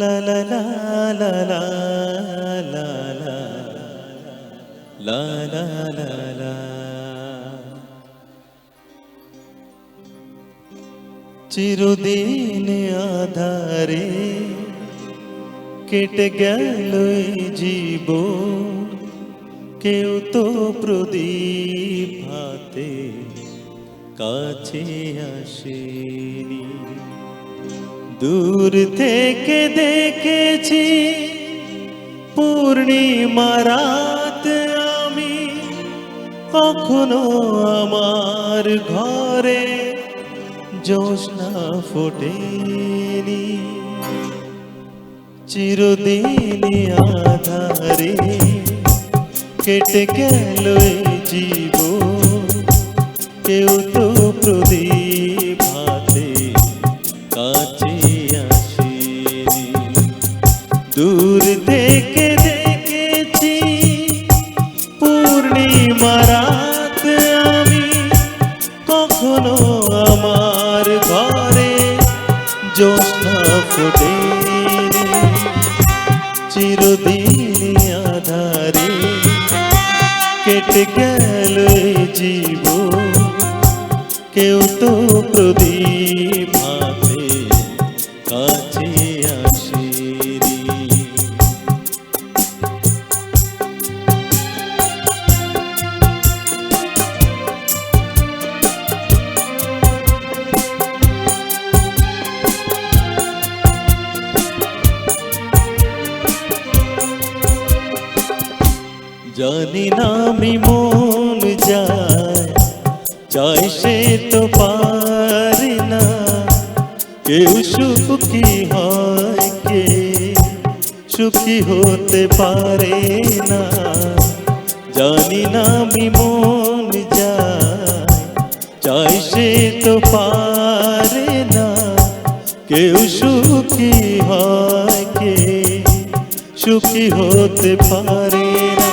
লা লা লা লা লা লা লা লা লা লা। চিরদিন আধারে কেটে গেল জীবন, কেউ তো প্রদীপ হাতে কাছে আসেনি। দূর থেকে দেখেছি পূর্ণিমা রাত আমি, কখনো আমার ঘরে জ্যোৎস্না ফোটেনি। চিরদিন আধারে কেটে গেল জীবন, কেউ তো প্রদীপ হাতে কাছে আসেনি। দূর থেকে দেখেছি পূর্ণিমা রাত আমি, কখনো আমার ঘরে জ্যোৎস্না ফোটেনি। চিরদিন আধারে কেটে গেল জীবন, কেউ তো প্রদীপ হাতে কাছে আসেনি। জানি না আমি মন যায় চাই সে তো পারে না, কেউ সুখী হয় কে সুখী হতে পারে না। জানি না আমি মন যায় চাই সে তো পারে না, কেউ সুখী হয় কে সুখী হতে পারে না।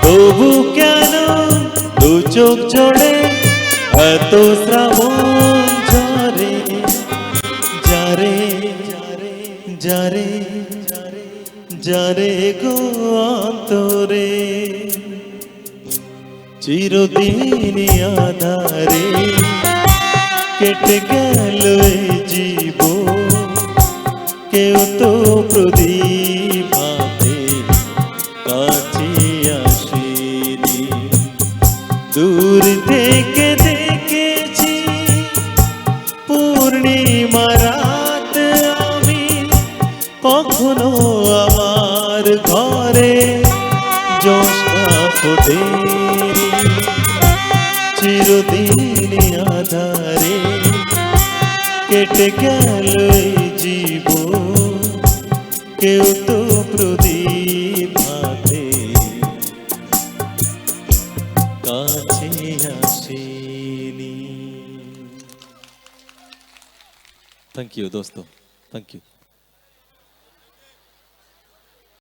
তবু কেন দু চোখ জোড়ে এত শ্রাবণ ঝরে, যারে যারে যারে গো অন্তরে। চিরদিন আধারে কেটে গেল জীবন, কেউ তো প্রদীপ হাতে কাছে আসেনি। দূর থেকে দেখেছি পূর্ণিমা রাত আমি, কখনো আমার ঘরে জ্যোৎস্না ফোটেনি। চিরদিন আধারে কেটে গেল জীবন, কেউ তো প্রদীপ হাতে কাছে আসেনি। থ্যাংক ইউ দোস্ত, থ্যাংক ইউ।